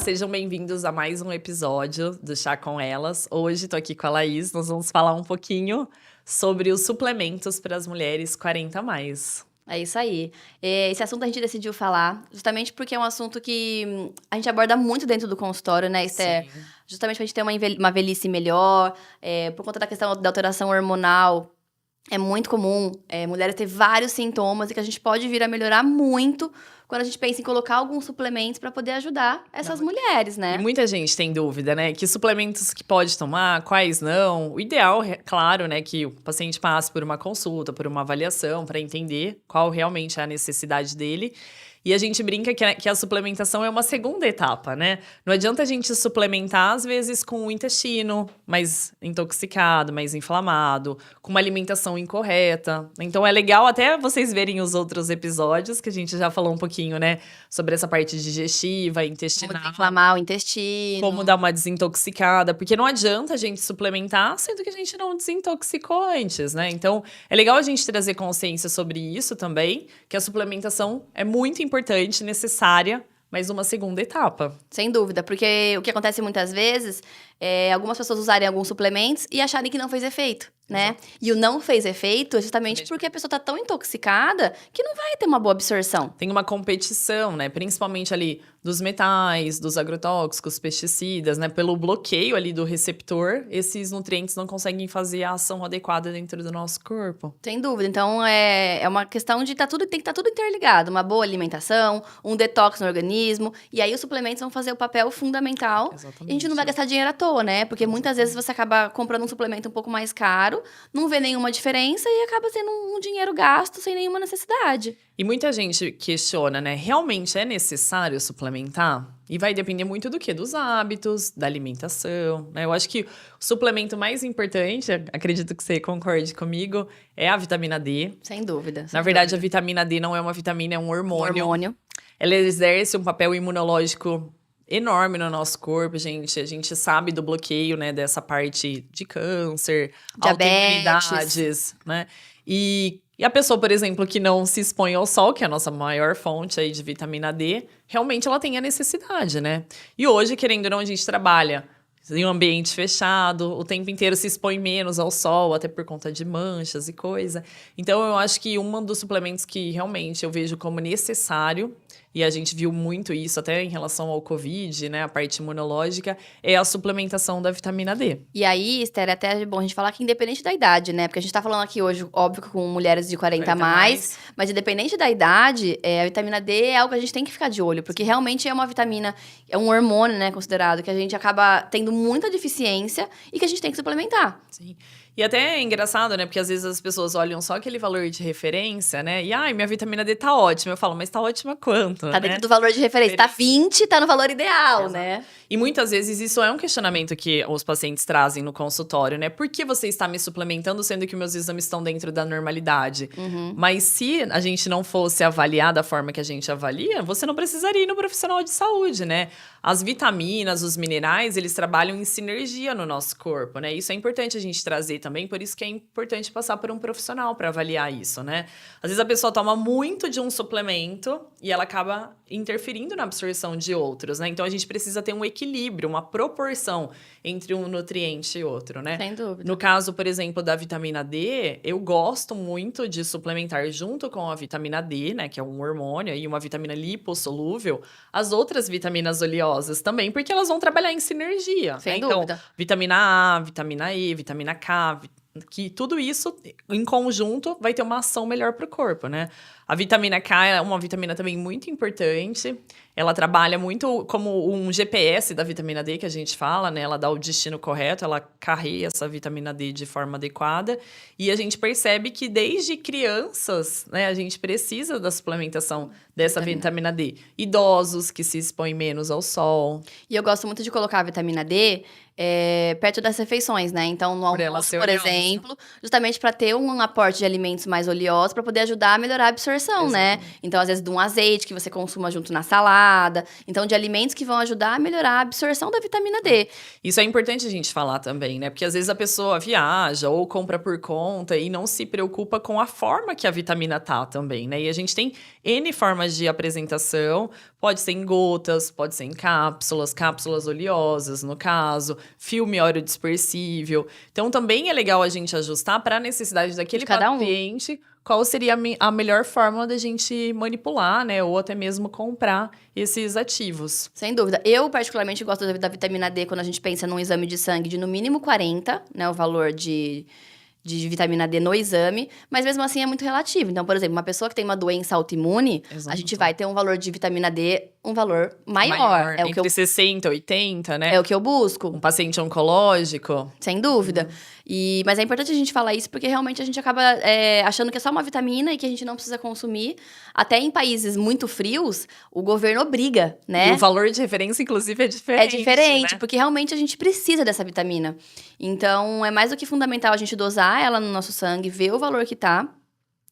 sejam bem-vindos a mais um episódio do Chá com Elas. Hoje tô aqui com a Laís, nós vamos falar um pouquinho sobre os suplementos para as mulheres 40 a mais. É isso aí. Esse assunto a gente decidiu falar justamente porque é um assunto que a gente aborda muito dentro do consultório, né, Esther? Sim. Justamente pra gente ter uma velhice melhor, por conta da questão da alteração hormonal. É muito comum mulheres ter vários sintomas e que a gente pode vir a melhorar muito quando a gente pensa em colocar alguns suplementos para poder ajudar essas mulheres, E né? muita gente tem dúvida, né? Que suplementos que pode tomar, quais não. O ideal, claro, né, que o paciente passe por uma consulta, por uma avaliação, para entender qual realmente é a necessidade dele. E a gente brinca que a suplementação é uma segunda etapa, né? Não adianta a gente suplementar, às vezes, com o intestino mais intoxicado, mais inflamado, com uma alimentação incorreta. Então, é legal até vocês verem os outros episódios, que a gente já falou um pouquinho, né? Sobre essa parte digestiva, Como intestinal. desinflamar o intestino. Como dar uma desintoxicada, porque não adianta a gente suplementar, sendo que a gente não desintoxicou antes, né? Então, é legal a gente trazer consciência sobre isso também, que a suplementação é muito importante, necessária, mas uma segunda etapa. Sem dúvida, porque o que acontece muitas vezes é algumas pessoas usarem alguns suplementos e acharem que não fez efeito, né? Exato. E o não fez efeito é justamente porque a pessoa tá tão intoxicada que não vai ter uma boa absorção. Tem uma competição, né? Principalmente ali dos metais, dos agrotóxicos, pesticidas, né? Pelo bloqueio ali do receptor, esses nutrientes não conseguem fazer a ação adequada dentro do nosso corpo. Sem dúvida. Então, é uma questão de tem que estar tudo interligado. Uma boa alimentação, um detox no organismo. E aí, os suplementos vão fazer o papel fundamental. Exatamente. E a gente não vai gastar dinheiro à toa, né? Porque muitas vezes você acaba comprando um suplemento um pouco mais caro, não vê nenhuma diferença e acaba sendo um dinheiro gasto sem nenhuma necessidade. E muita gente questiona, né? Realmente é necessário suplementar? E vai depender muito do quê? Dos hábitos, da alimentação, né? Eu acho que o suplemento mais importante, acredito que você concorde comigo, é a vitamina D. Sem dúvida. Na verdade, a vitamina D não é uma vitamina, é um Um hormônio. hormônio. Ela exerce um papel imunológico enorme no nosso corpo, gente. A gente sabe do bloqueio, né, dessa parte de câncer, Diabetes. autoimunidades, né? E a pessoa, por exemplo, que não se expõe ao sol, que é a nossa maior fonte aí de vitamina D, realmente ela tem a necessidade, né? E hoje, querendo ou não, a gente trabalha em um ambiente fechado, o tempo inteiro se expõe menos ao sol, até por conta de manchas e coisa. Então, eu acho que um dos suplementos que realmente eu vejo como necessário, e a gente viu muito isso até em relação ao Covid, né, a parte imunológica, é a suplementação da vitamina D. E aí, Esther, é até bom a gente falar que independente da idade, né? Porque a gente tá falando aqui hoje, óbvio, com mulheres de 40 a mais, mas independente da idade, a vitamina D é algo que a gente tem que ficar de olho, porque realmente é uma vitamina, é um hormônio, né, considerado, que a gente acaba tendo muita deficiência e que a gente tem que suplementar. Sim. E até é engraçado, né? Porque às vezes as pessoas olham só aquele valor de referência, né? E, ai, minha vitamina D tá ótima. Eu falo, mas tá ótima quanto, Tá dentro do valor de referência. Tá 20, tá no valor ideal, Exato. né? E muitas vezes isso é um questionamento que os pacientes trazem no consultório, né? Por que você está me suplementando, sendo que meus exames estão dentro da normalidade? Mas se a gente não fosse avaliar da forma que a gente avalia, você não precisaria ir no profissional de saúde, né? As vitaminas, os minerais, eles trabalham em sinergia no nosso corpo, né? Isso é importante a gente trazer também, por isso que é importante passar por um profissional para avaliar isso, né? Às vezes a pessoa toma muito de um suplemento e ela acaba interferindo na absorção de outros, né? Então a gente precisa ter um equilíbrio, uma proporção entre um nutriente e outro, né? Sem dúvida. No caso, por exemplo, da vitamina D, eu gosto muito de suplementar junto com a vitamina D, né, que é um hormônio e uma vitamina lipossolúvel, as outras vitaminas oleosas também, porque elas vão trabalhar em sinergia. Sem né? dúvida. Então, vitamina A, vitamina E, vitamina K, que tudo isso em conjunto vai ter uma ação melhor para o corpo, né? A vitamina K é uma vitamina também muito importante. Ela trabalha muito como um GPS da vitamina D, que a gente fala, né? Ela dá o destino correto, ela carrega essa vitamina D de forma adequada. E a gente percebe que desde crianças, né, a gente precisa da suplementação dessa vitamina D. Idosos que se expõem menos ao sol. E eu gosto muito de colocar a vitamina D perto das refeições, né? Então, no ela almoço, ser por oleosa. exemplo, justamente para ter um aporte de alimentos mais oleosos para poder ajudar a melhorar a absorção, né? Exatamente. Então, às vezes, de um azeite que você consuma junto na salada. Então, de alimentos que vão ajudar a melhorar a absorção da vitamina D. Isso é importante a gente falar também, né? Porque às vezes a pessoa viaja ou compra por conta e não se preocupa com a forma que a vitamina tá também, né? E a gente tem N formas de apresentação, pode ser em gotas, pode ser em cápsulas, cápsulas oleosas, no caso, filme óleo-dispersível. Então também é legal a gente ajustar para a necessidade daquele De cada um. paciente, qual seria a melhor forma da gente manipular, né? Ou até mesmo comprar esses ativos. Sem dúvida. Eu, particularmente, gosto da vitamina D quando a gente pensa num exame de sangue de no mínimo 40, né? O valor de vitamina D no exame, mas mesmo assim é muito relativo. Então, por exemplo, uma pessoa que tem uma doença autoimune, Exato. a gente vai ter um valor de vitamina D, um valor maior. É o que Entre 60 e 80, né? É o que eu busco. Um paciente oncológico. Sem dúvida. Mas é importante a gente falar isso porque realmente a gente acaba achando que é só uma vitamina e que a gente não precisa consumir. Até em países muito frios, o governo obriga, né? E o valor de referência, inclusive, é diferente. É diferente, né? porque realmente a gente precisa dessa vitamina. Então, é mais do que fundamental a gente dosar ela no nosso sangue, ver o valor que tá.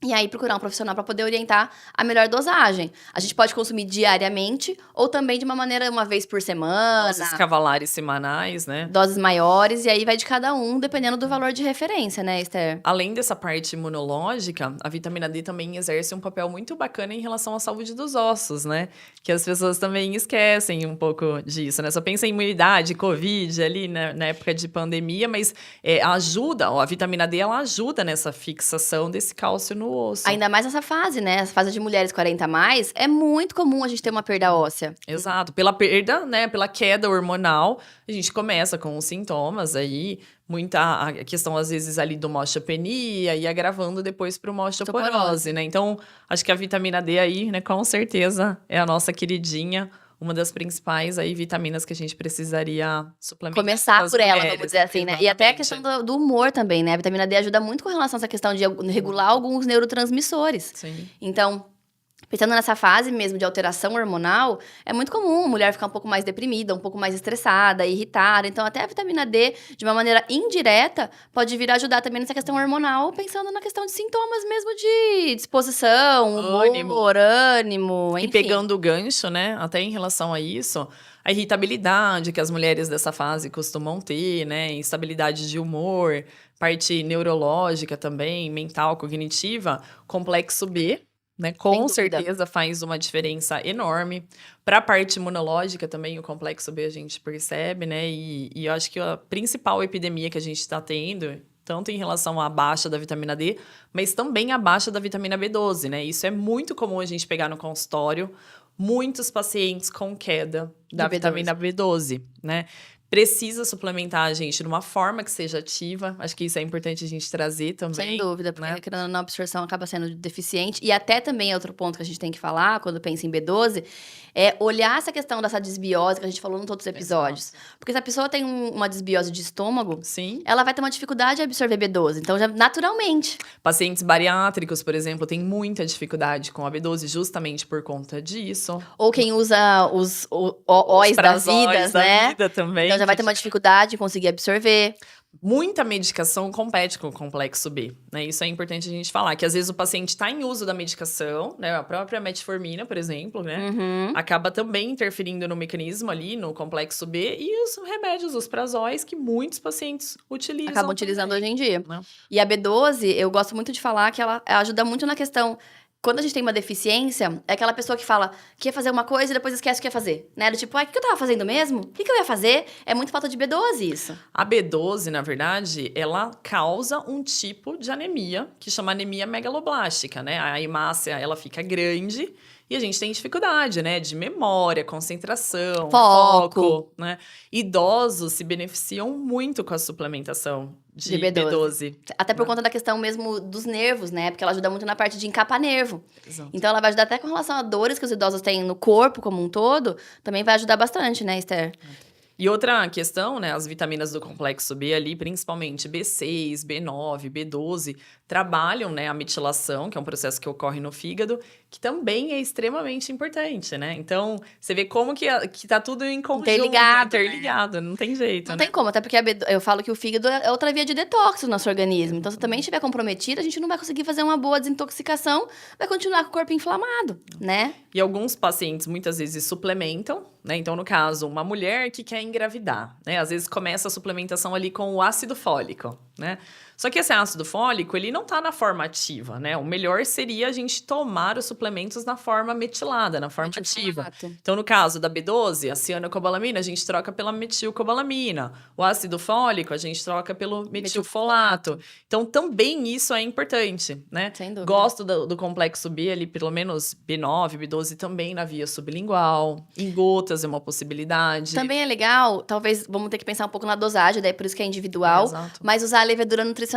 E aí, procurar um profissional para poder orientar a melhor dosagem. A gente pode consumir diariamente ou também de uma maneira uma vez por semana. Doses cavalares semanais, né? Doses maiores, e aí vai de cada um, dependendo do valor de referência, né, Esther? Além dessa parte imunológica, a vitamina D também exerce um papel muito bacana em relação à saúde dos ossos, né? Que as pessoas também esquecem um pouco disso, né? Só pensa em imunidade, Covid ali, né? Na época de pandemia, mas a vitamina D, ela ajuda nessa fixação desse cálcio no osso. Ainda mais nessa fase, né? Essa fase de mulheres 40 a mais, é muito comum a gente ter uma perda óssea. Exato. Pela perda, né? Pela queda hormonal, a gente começa com os sintomas aí, muita a questão, às vezes, ali do uma osteopenia e agravando depois para uma osteoporose, né? Então, acho que a vitamina D aí, né, com certeza, é a nossa queridinha. Uma das principais aí vitaminas que a gente precisaria suplementar. Começar por ela, mulheres, vamos dizer assim, né? E até a questão do humor também, né? A vitamina D ajuda muito com relação a essa questão de regular alguns neurotransmissores. Sim. Então, pensando nessa fase mesmo de alteração hormonal, é muito comum a mulher ficar um pouco mais deprimida, um pouco mais estressada, irritada. Então, até a vitamina D, de uma maneira indireta, pode vir a ajudar também nessa questão hormonal, pensando na questão de sintomas mesmo de disposição, humor, ânimo, enfim. E pegando o gancho, né, até em relação a isso, a irritabilidade que as mulheres dessa fase costumam ter, né, instabilidade de humor, parte neurológica também, mental, cognitiva, complexo B, né, com certeza faz uma diferença enorme. Para a parte imunológica também, o complexo B a gente percebe, né? E eu acho que a principal epidemia que a gente está tendo, tanto em relação à baixa da vitamina D, mas também a baixa da vitamina B12, né? Isso é muito comum a gente pegar no consultório, muitos pacientes com queda da vitamina B12, né? Precisa suplementar a gente de uma forma que seja ativa. Acho que isso é importante a gente trazer também. Sem dúvida, porque a absorção acaba sendo deficiente. E até também outro ponto que a gente tem que falar, quando pensa em B12, é olhar essa questão dessa desbiose que a gente falou nos outros episódios. Exato. Porque se a pessoa tem uma desbiose de estômago, sim, ela vai ter uma dificuldade de absorver B12. Então, já naturalmente. Pacientes bariátricos, por exemplo, têm muita dificuldade com a B12 justamente por conta disso. Ou quem usa os óis da vida, né? Vida também. Então, já vai ter uma dificuldade de conseguir absorver. Muita medicação compete com o complexo B, né? Isso é importante a gente falar, que às vezes o paciente está em uso da medicação, né? A própria metformina, por exemplo, né? Acaba também interferindo no mecanismo ali, no complexo B, e os remédios, os prazóis, que muitos pacientes utilizam. Acabam utilizando hoje em dia. Não. E a B12, eu gosto muito de falar que ela ajuda muito na questão... Quando a gente tem uma deficiência, é aquela pessoa que fala que ia fazer uma coisa e depois esquece o que ia fazer, né? Do tipo, o que eu tava fazendo mesmo? O que eu ia fazer? É muito falta de B12 isso. A B12, na verdade, ela causa um tipo de anemia, que chama anemia megaloblástica, né? A hemácia, ela fica grande e a gente tem dificuldade, né? De memória, concentração, foco, né? Idosos se beneficiam muito com a suplementação de B12. Até por conta da questão mesmo dos nervos, né? Porque ela ajuda muito na parte de encapar nervo. Exato. Então, ela vai ajudar até com relação a dores que os idosos têm no corpo como um todo. Também vai ajudar bastante, né, Esther? E outra questão, né, as vitaminas do complexo B ali, principalmente B6, B9, B12, trabalham, né, a metilação, que é um processo que ocorre no fígado, que também é extremamente importante, né? Então, você vê como que tá tudo em conjunto, interligado, né? Não tem jeito, Não né? tem como, até porque eu falo que o fígado é outra via de detox do nosso organismo. Então, se também estiver comprometido, a gente não vai conseguir fazer uma boa desintoxicação, vai continuar com o corpo inflamado, né? E alguns pacientes, muitas vezes, suplementam, né? Então, no caso, uma mulher que quer engravidar, né? Às vezes começa a suplementação ali com o ácido fólico, né? Só que esse ácido fólico, ele não tá na forma ativa, né? O melhor seria a gente tomar os suplementos na forma metilada, na forma ativa. Então, no caso da B12, a cianocobalamina, a gente troca pela metilcobalamina. O ácido fólico, a gente troca pelo metilfolato. Então, também isso é importante, né? Sem dúvida. Gosto do complexo B ali, pelo menos B9, B12 também na via sublingual. Em gotas é uma possibilidade. Também é legal, talvez vamos ter que pensar um pouco na dosagem, daí por isso que é individual. Exato. Mas usar a levedura nutricional.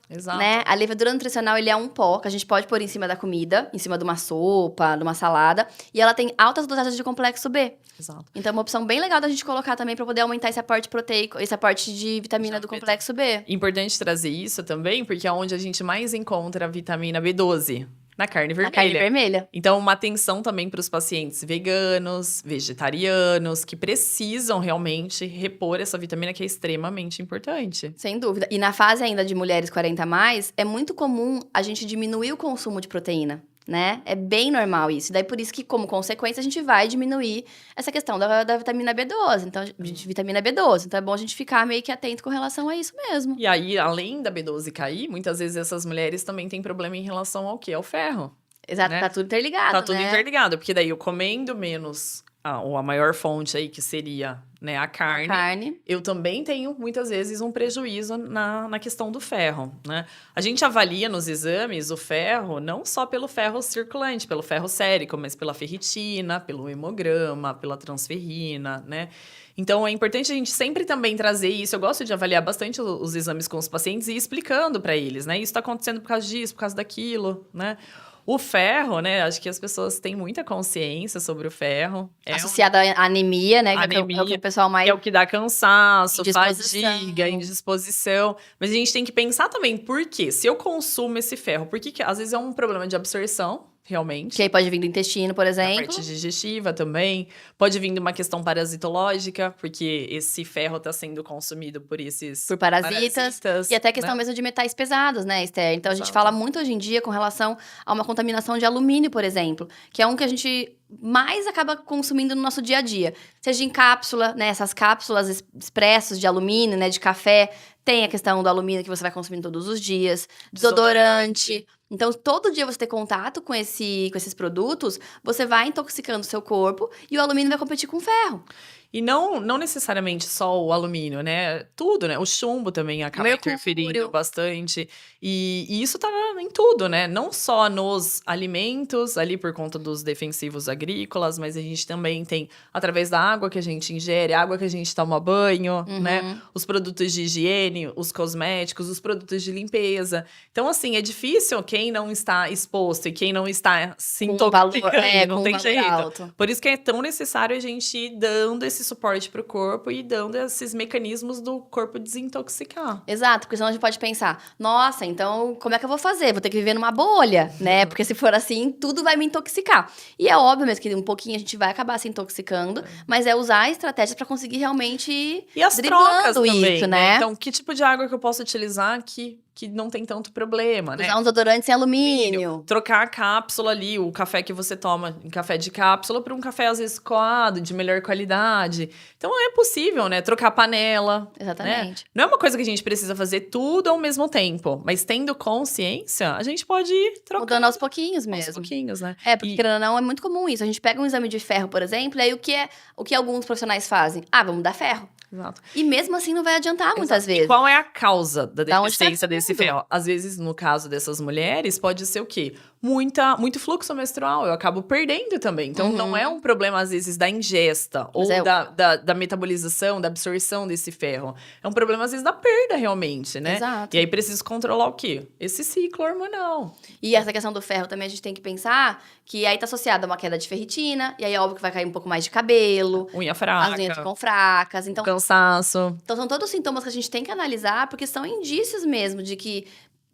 Exato. Né? A levedura nutricional, ele é um pó que a gente pode pôr em cima da comida, em cima de uma sopa, de uma salada. E ela tem altas dosagens de complexo B. Exato. Então, é uma opção bem legal da gente colocar também para poder aumentar esse aporte proteico, esse aporte de vitamina do complexo B. Importante trazer isso também, porque é onde a gente mais encontra a vitamina B12. Na carne vermelha. Na carne vermelha. Então, uma atenção também para os pacientes veganos, vegetarianos, que precisam realmente repor essa vitamina que é extremamente importante. Sem dúvida. E na fase ainda de mulheres 40 a mais, é muito comum a gente diminuir o consumo de proteína, né? É bem normal isso. Daí, por isso que, como consequência, a gente vai diminuir essa questão da vitamina B12. Então, de vitamina B12. Então, é bom a gente ficar meio que atento com relação a isso mesmo. E aí, além da B12 cair, muitas vezes essas mulheres também têm problema em relação ao quê? Ao ferro. Exato, né? tá tudo interligado, Tá tudo né? interligado, porque daí eu comendo menos, ou a maior fonte aí, que seria, né, a carne. Eu também tenho, muitas vezes, um prejuízo na questão do ferro, né? A gente avalia nos exames o ferro, não só pelo ferro circulante, pelo ferro sérico, mas pela ferritina, pelo hemograma, pela transferrina, né? Então, é importante a gente sempre também trazer isso. Eu gosto de avaliar bastante os exames com os pacientes e ir explicando para eles, né? Isso tá acontecendo por causa disso, por causa daquilo, né? O ferro, né? Acho que as pessoas têm muita consciência sobre o ferro. Associada à anemia, né? Anemia, que é o que o pessoal mais... é o que dá cansaço, Indisposição. fadiga, indisposição. Mas a gente tem que pensar também, por quê? Se eu consumo esse ferro, por que às vezes é um problema de absorção, realmente. Que aí pode vir do intestino, por A exemplo. parte digestiva também. Pode vir de uma questão parasitológica, porque esse ferro está sendo consumido por esses Por parasitas. E até questão mesmo de metais pesados, né, Esther? Então, a gente fala muito hoje em dia com relação a uma contaminação de alumínio, por exemplo. Que é um que a gente mais acaba consumindo no nosso dia a dia. Seja em cápsula, né, essas cápsulas expressos de alumínio, né, de café. Tem a questão do alumínio que você vai consumindo todos os dias. Desodorante. Então, todo dia você ter contato com esses produtos, você vai intoxicando o seu corpo e o alumínio vai competir com o ferro. E não necessariamente só o alumínio, né? Tudo, né? O chumbo também acaba interferindo bastante. E isso tá em tudo, né? Não só nos alimentos, ali por conta dos defensivos agrícolas, mas a gente também tem através da água que a gente ingere, a água que a gente toma banho, né? Os produtos de higiene, os cosméticos, os produtos de limpeza. Então, assim, é difícil quem não está exposto e quem não está se intoxicando, não tem jeito. Alto. Por isso que é tão necessário a gente ir dando esse suporte pro corpo e dando esses mecanismos do corpo desintoxicar. Exato, porque senão a gente pode pensar, nossa, então como é que eu vou fazer? Vou ter que viver numa bolha, né? Porque se for assim, tudo vai me intoxicar. E é óbvio mesmo que um pouquinho a gente vai acabar se intoxicando, mas é usar estratégias para conseguir realmente e as trocas também, isso, né? Então, que tipo de água que eu posso utilizar que não tem tanto problema, né? Usar um desodorante sem alumínio. Trocar a cápsula ali, o café que você toma em café de cápsula por um café, às vezes, coado, de melhor qualidade. Então, é possível, né? Trocar a panela. Exatamente. Né? Não é uma coisa que a gente precisa fazer tudo ao mesmo tempo. Mas tendo consciência, a gente pode ir trocando. Mudando aos pouquinhos mesmo. Aos pouquinhos, né? Porque, querendo ou não, é muito comum isso. A gente pega um exame de ferro, por exemplo, e aí o que alguns profissionais fazem? Vamos dar ferro. Exato. E mesmo assim não vai adiantar muitas vezes. E qual é a causa da deficiência tá desse ferro? Às vezes, no caso dessas mulheres, pode ser o quê? muito fluxo menstrual, eu acabo perdendo também. Então, não é um problema, às vezes, da ingesta ou da metabolização, da absorção desse ferro. É um problema, às vezes, da perda, realmente, né? Exato. E aí, preciso controlar o quê? Esse ciclo hormonal. E essa questão do ferro também, a gente tem que pensar que aí tá associada a uma queda de ferritina, e aí é óbvio que vai cair um pouco mais de cabelo. Unha fraca. As unhas ficam fracas. Então, cansaço. Então, são todos sintomas que a gente tem que analisar, porque são indícios mesmo de que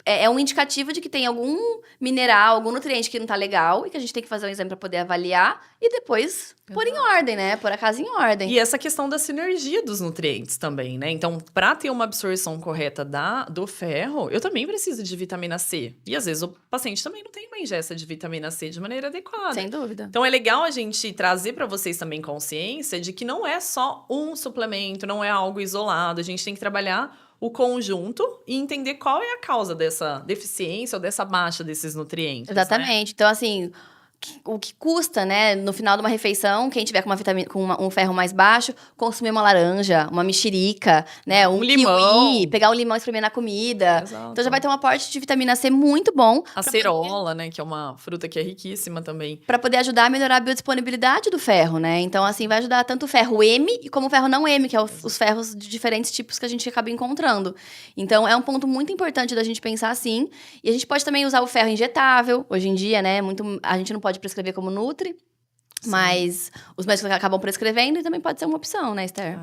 é um indicativo de que tem algum mineral, algum nutriente que não tá legal e que a gente tem que fazer um exame para poder avaliar e depois pôr em ordem, né? Pôr a casa em ordem. E essa questão da sinergia dos nutrientes também, né? Então, para ter uma absorção correta do ferro, eu também preciso de vitamina C. E às vezes o paciente também não tem uma ingesta de vitamina C de maneira adequada. Sem dúvida. Então, é legal a gente trazer para vocês também consciência de que não é só um suplemento, não é algo isolado. A gente tem que trabalhar o conjunto e entender qual é a causa dessa deficiência ou dessa baixa desses nutrientes. Exatamente. Né? Então, assim, o que custa, né, no final de uma refeição, quem tiver com uma vitamina, um ferro mais baixo, consumir uma laranja, uma mexerica, né, um limão. Kiwi, pegar um limão e espremer na comida. Exato. Então já vai ter um aporte de vitamina C muito bom. A acerola, né, que é uma fruta que é riquíssima também. Para poder ajudar a melhorar a biodisponibilidade do ferro, né? Então, assim, vai ajudar tanto o ferro M como o ferro não M, que é os ferros de diferentes tipos que a gente acaba encontrando. Então, é um ponto muito importante da gente pensar assim. E a gente pode também usar o ferro injetável, hoje em dia, né? A gente não pode prescrever como Nutri, mas os médicos acabam prescrevendo e também pode ser uma opção, né, Esther?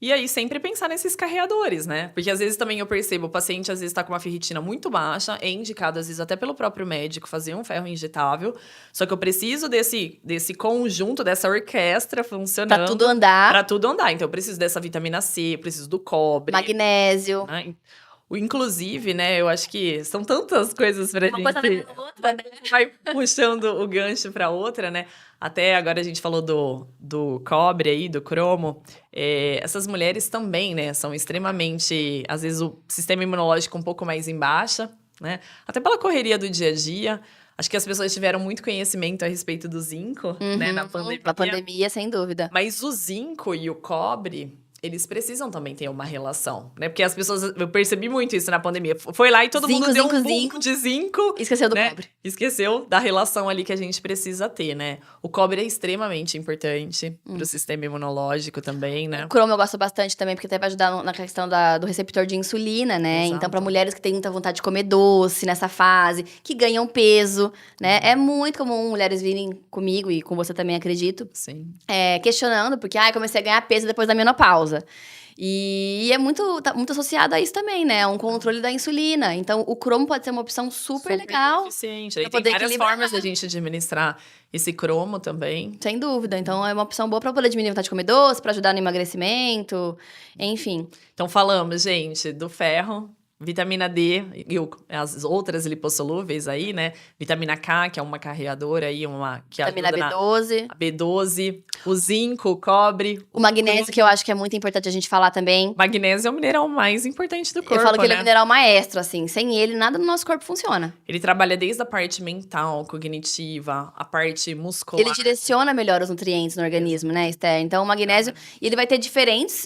E aí, sempre pensar nesses carreadores, né? Porque às vezes também eu percebo, o paciente às vezes tá com uma ferritina muito baixa, é indicado às vezes até pelo próprio médico fazer um ferro injetável, só que eu preciso desse conjunto, dessa orquestra funcionando. Pra tudo andar. Pra tudo andar. Então eu preciso dessa vitamina C, eu preciso do cobre. Magnésio. Né? Inclusive, né, eu acho que são tantas coisas pra gente... Coisa outra, né? Vai puxando o gancho pra outra, né? Até agora a gente falou do cobre aí, do cromo. Essas mulheres também, né, são extremamente... Às vezes o sistema imunológico um pouco mais em baixa, né? Até pela correria do dia a dia. Acho que as pessoas tiveram muito conhecimento a respeito do zinco, né, na pandemia. Na pandemia, sem dúvida. Mas o zinco e o cobre... eles precisam também ter uma relação, né? Porque as pessoas... eu percebi muito isso na pandemia. Foi lá e todo mundo deu um boom de zinco. Esqueceu do né? cobre. Esqueceu da relação ali que a gente precisa ter, né? O cobre é extremamente importante pro sistema imunológico também, né? O cromo eu gosto bastante também, porque até vai ajudar na questão do receptor de insulina, né? Exato. Então, para mulheres que têm muita vontade de comer doce nessa fase, que ganham peso, né? É muito comum mulheres virem comigo e com você também, acredito. Sim. Questionando, porque, comecei a ganhar peso depois da menopausa. E tá muito associado a isso também, né? Um controle da insulina. Então, o cromo pode ser uma opção super legal. Eficiente. Aí tem várias formas da gente administrar esse cromo também. Sem dúvida. Então, é uma opção boa para poder diminuir a vontade de comer doce, para ajudar no emagrecimento, enfim. Então, falamos, gente, do ferro, vitamina D e as outras lipossolúveis aí, né? Vitamina K, que é uma carreadora aí, que vitamina ajuda B12. A B12, o zinco, o cobre. O magnésio, que eu acho que é muito importante a gente falar também. Magnésio é o mineral mais importante do corpo, Eu falo que ele é né? um mineral maestro, assim. Sem ele, nada no nosso corpo funciona. Ele trabalha desde a parte mental, cognitiva, a parte muscular. Ele direciona melhor os nutrientes no organismo, né, Esther? Então, o magnésio, ele vai ter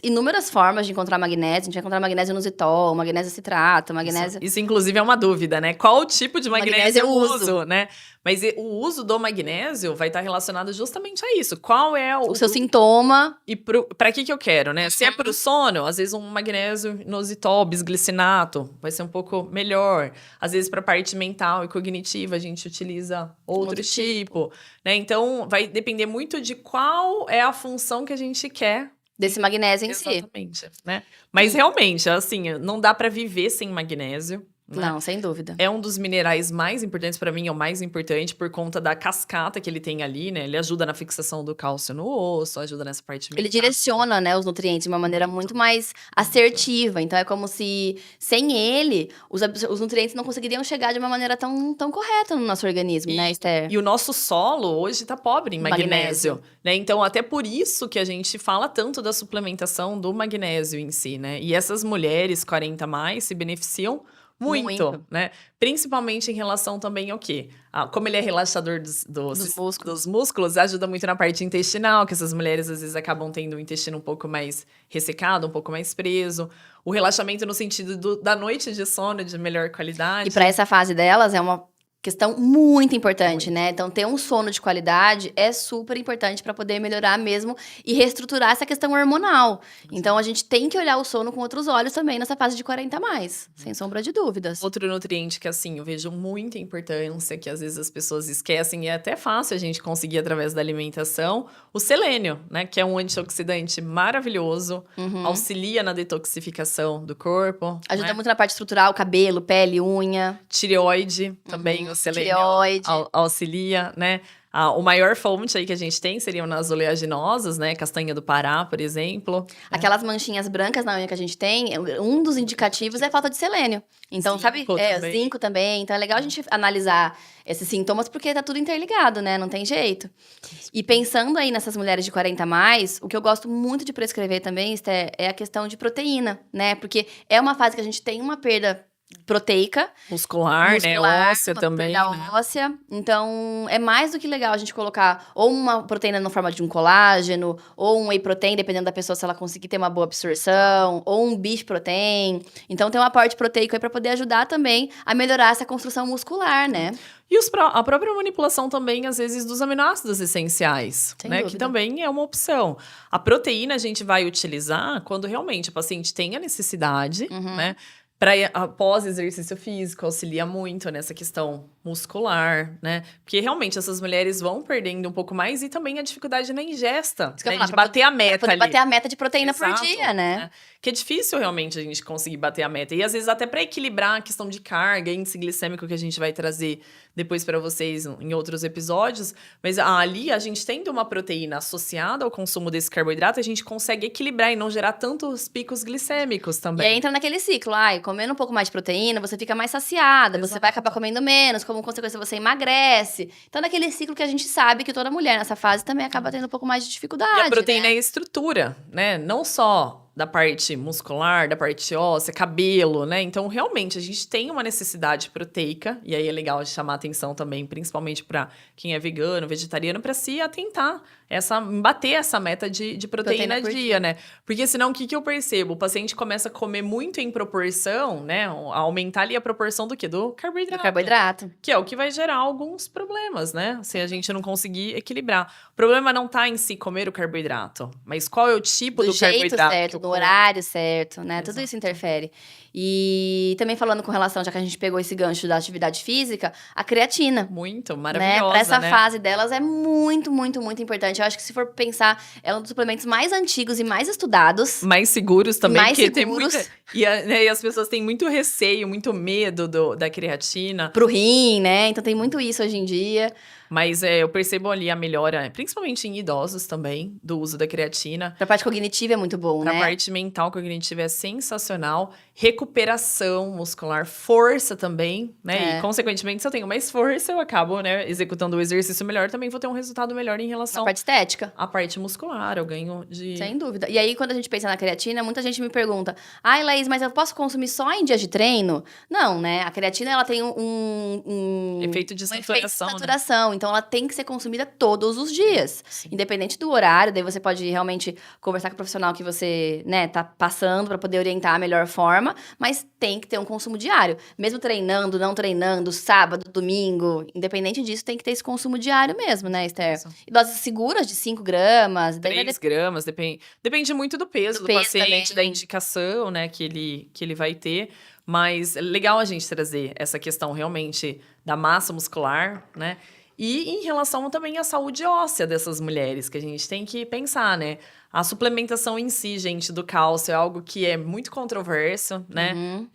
inúmeras formas de encontrar magnésio. A gente vai encontrar magnésio inositol, magnésio citrato, magnésio... Isso, inclusive, é uma dúvida, né? Qual o tipo de magnésio eu uso? uso, né? Mas o uso do magnésio vai estar relacionado justamente a isso. Qual é o seu sintoma? E pra que eu quero, né? Se é pro sono, às vezes um magnésio inositol, bisglicinato, vai ser um pouco melhor. Às vezes pra parte mental e cognitiva, a gente utiliza outro tipo, né? Então, vai depender muito de qual é a função que a gente quer desse magnésio em si. Exatamente, né? Mas realmente, assim, não dá pra viver sem magnésio. Né? Não, sem dúvida. É um dos minerais mais importantes, pra mim é o mais importante por conta da cascata que ele tem ali, né? Ele ajuda na fixação do cálcio no osso, ajuda nessa parte mental. Ele direciona, né, os nutrientes de uma maneira muito mais assertiva. Então, é como se, sem ele, os nutrientes não conseguiriam chegar de uma maneira tão correta no nosso organismo, né, Esther? E o nosso solo hoje tá pobre em magnésio, né? Então, até por isso que a gente fala tanto da suplementação do magnésio em si, né? E essas mulheres 40 mais se beneficiam muito, né? Principalmente em relação também ao quê? Como ele é relaxador dos músculos, ajuda muito na parte intestinal, que essas mulheres às vezes acabam tendo o intestino um pouco mais ressecado, um pouco mais preso. O relaxamento no sentido da noite de sono de melhor qualidade. E para essa fase delas, é uma questão muito importante, né? Então, ter um sono de qualidade é super importante para poder melhorar mesmo e reestruturar essa questão hormonal. Então, a gente tem que olhar o sono com outros olhos também nessa fase de 40 a mais, sem sombra de dúvidas. Outro nutriente que, assim, eu vejo muita importância, que às vezes as pessoas esquecem, e é até fácil a gente conseguir através da alimentação, o selênio, né? Que é um antioxidante maravilhoso, auxilia na detoxificação do corpo. Ajuda né? muito na parte estrutural, cabelo, pele, unha. Tireoide, também o selênio Tireoide. auxilia, né? O maior fonte aí que a gente tem seriam nas oleaginosas, né? Castanha do Pará, por exemplo. Aquelas manchinhas brancas na unha que a gente tem, um dos indicativos é falta de selênio. Então, sabe? Também. Zinco também. Então, é legal a gente analisar esses sintomas, porque tá tudo interligado, né? Não tem jeito. E pensando aí nessas mulheres de 40 a mais, o que eu gosto muito de prescrever também, Esther, é a questão de proteína, né? Porque é uma fase que a gente tem uma perda proteica. Muscular, né? Óssea também, perda né? óssea. Então, é mais do que legal a gente colocar ou uma proteína na forma de um colágeno, ou um whey protein, dependendo da pessoa se ela conseguir ter uma boa absorção, ou um beef protein. Então, tem um aporte proteico aí pra poder ajudar também a melhorar essa construção muscular, né? E a própria manipulação também, às vezes, dos aminoácidos essenciais, Sem né? dúvida. Que também é uma opção. A proteína a gente vai utilizar quando realmente o paciente tem a necessidade, né? Após exercício físico, auxilia muito nessa questão muscular, né? Porque realmente essas mulheres vão perdendo um pouco mais e também a dificuldade na ingesta, Isso que eu ia né? falar, De bater a meta poder ali. bater a meta de proteína por Exato, dia, né? Que é difícil realmente a gente conseguir bater a meta. E às vezes até para equilibrar a questão de carga, índice glicêmico que a gente vai trazer depois para vocês em outros episódios. Mas ali a gente tendo uma proteína associada ao consumo desse carboidrato, a gente consegue equilibrar e não gerar tantos picos glicêmicos E também. aí entra naquele ciclo, comendo um pouco mais de proteína, você fica mais saciada, você vai acabar comendo menos, como consequência você emagrece. Então, naquele ciclo que a gente sabe que toda mulher nessa fase também acaba tendo um pouco mais de dificuldade, E a proteína né? é estrutura, né? Não só da parte muscular, da parte óssea, cabelo, né? Então, realmente, a gente tem uma necessidade proteica, e aí é legal chamar atenção também, principalmente para quem é vegano, vegetariano, para se atentar, bater essa meta de proteína por dia, né? Porque senão, o que eu percebo? O paciente começa a comer muito em proporção, né? A aumentar ali a proporção do quê? Do carboidrato. Do carboidrato. Que é o que vai gerar alguns problemas, né? Se a gente não conseguir equilibrar. O problema não tá em si comer o carboidrato, mas qual é o tipo do jeito carboidrato certo, que eu no como. horário certo, né? Tudo Exato. isso interfere. E também falando com relação, já que a gente pegou esse gancho da atividade física, a creatina. Muito Né? maravilhosa, Pra essa né? fase delas é muito, muito, muito importante. Eu acho que se for pensar, é um dos suplementos mais antigos e mais estudados. Mais seguros também, Mais porque seguros. tem muita... E as pessoas têm muito receio, muito medo da creatina. Pro rim, né? Então tem muito isso hoje em dia. Mas eu percebo ali a melhora, principalmente em idosos também, do uso da creatina. Pra parte cognitiva é muito bom, Pra né? parte mental, cognitiva é sensacional. Recuperação muscular, força também, né? É. E, consequentemente, se eu tenho mais força, eu acabo, né, executando o exercício melhor. Também vou ter um resultado melhor em Na relação parte estética. à parte muscular. Eu ganho de... Sem dúvida. E aí, quando a gente pensa na creatina, muita gente me pergunta: ai, Laís, mas eu posso consumir só em dias de treino? Não, né? A creatina, ela tem um efeito de saturação, né? saturação. Então, ela tem que ser consumida todos os dias. Sim. Independente do horário, daí você pode realmente conversar com o profissional que você, né, tá passando pra poder orientar a melhor forma, mas tem que ter um consumo diário. Mesmo treinando, não treinando, sábado, domingo, independente disso, tem que ter esse consumo diário mesmo, né, Esther? Isso. E doses seguras de 5 gramas. daí vai 3 gramas, depende muito do peso do peso paciente, também. da indicação, né, que ele vai ter. Mas é legal a gente trazer essa questão realmente da massa muscular, né? E em relação também à saúde óssea dessas mulheres, que a gente tem que pensar, né? A suplementação em si, gente, do cálcio é algo que é muito controverso, né? Uhum.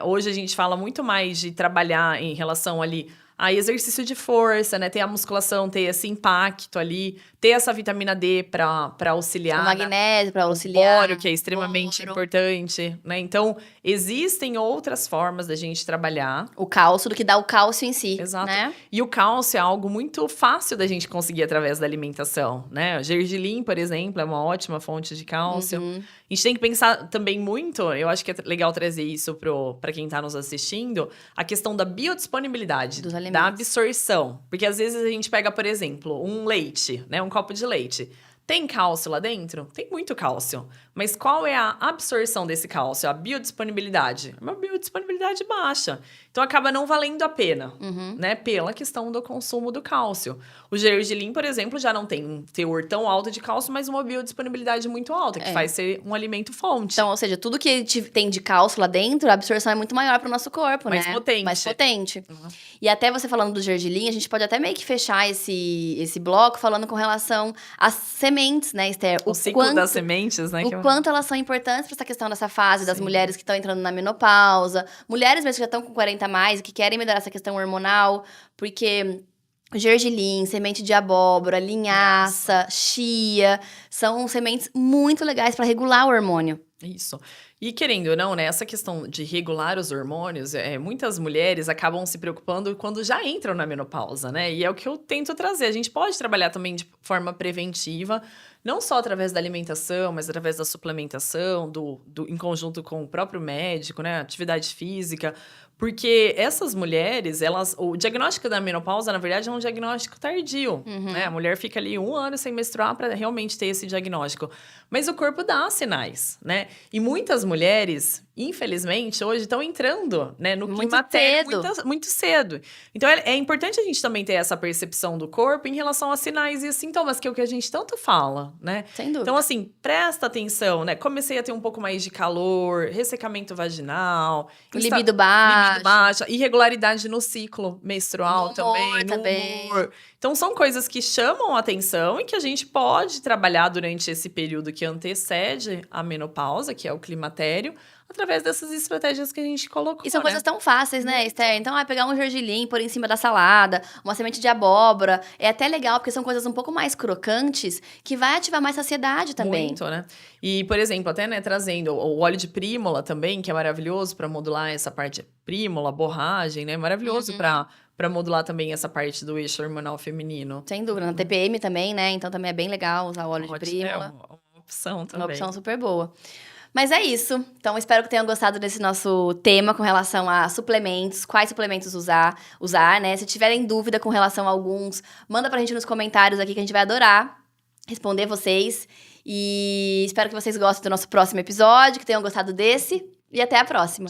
Hoje a gente fala muito mais de trabalhar em relação ali a exercício de força, né? Ter a musculação, ter esse impacto ali, ter essa vitamina D para auxiliar. O magnésio para O auxiliar. bório, que é extremamente boro. importante, né? Então, existem outras formas da gente trabalhar. O cálcio, do que dá o cálcio em si. Exato. Né? E o cálcio é algo muito fácil da gente conseguir através da alimentação, né? O gergelim, por exemplo, é uma ótima fonte de cálcio. Uhum. A gente tem que pensar também muito, eu acho que é legal trazer isso para quem está nos assistindo, a questão da biodisponibilidade, Dos alimentos. da absorção. Porque às vezes a gente pega, por exemplo, um leite, né? Um copo de leite. Tem cálcio lá dentro? Tem muito cálcio. Mas qual é a absorção desse cálcio? A biodisponibilidade? É uma biodisponibilidade baixa. Então, acaba não valendo a pena, né? Pela questão do consumo do cálcio. O gergelim, por exemplo, já não tem um teor tão alto de cálcio, mas uma biodisponibilidade muito alta, que faz ser um alimento fonte. Então, ou seja, tudo que tem de cálcio lá dentro, a absorção é muito maior pro nosso corpo, Mais né? potente. Mais potente. E até você falando do gergelim, a gente pode até meio que fechar esse bloco falando com relação às sementes, né, Esther? O ciclo das sementes, né? O quanto elas são importantes para essa questão dessa fase das mulheres que estão entrando na menopausa, mulheres mesmo que já estão com 40 a mais e que querem melhorar essa questão hormonal, porque gergelim, semente de abóbora, linhaça, chia, são sementes muito legais para regular o hormônio. Isso. E querendo ou não, né, essa questão de regular os hormônios, muitas mulheres acabam se preocupando quando já entram na menopausa, né? E é o que eu tento trazer. A gente pode trabalhar também de forma preventiva, não só através da alimentação, mas através da suplementação, em conjunto com o próprio médico, né? Atividade física. Porque essas mulheres, o diagnóstico da menopausa, na verdade, é um diagnóstico tardio, né? A mulher fica ali 1 ano sem menstruar para realmente ter esse diagnóstico. Mas o corpo dá sinais, né? E muitas mulheres, infelizmente, hoje estão entrando, né, no climatério muito cedo. Então, é importante a gente também ter essa percepção do corpo em relação a sinais e sintomas, que é o que a gente tanto fala, né? Sem dúvida. Então, assim, presta atenção, né? Comecei a ter um pouco mais de calor, ressecamento vaginal. Libido baixa. Irregularidade no ciclo menstrual no humor. Então, são coisas que chamam a atenção e que a gente pode trabalhar durante esse período que antecede a menopausa, que é o climatério, através dessas estratégias que a gente colocou. E são coisas tão fáceis, né, Esther? Então, pegar um gergelim, pôr em cima da salada, uma semente de abóbora. É até legal, porque são coisas um pouco mais crocantes, que vai ativar mais saciedade também. Muito, né? E, por exemplo, até, né, trazendo o óleo de prímula também, que é maravilhoso para modular essa parte prímula, borragem, né? Maravilhoso para modular também essa parte do eixo hormonal feminino. Sem dúvida. Na TPM também, né? Então, também é bem legal usar o óleo de prímula. É uma opção também. Uma opção super boa. Mas é isso. Então, espero que tenham gostado desse nosso tema com relação a suplementos. Quais suplementos usar, né? Se tiverem dúvida com relação a alguns, manda pra gente nos comentários aqui que a gente vai adorar responder vocês. E espero que vocês gostem do nosso próximo episódio, que tenham gostado desse. E até a próxima.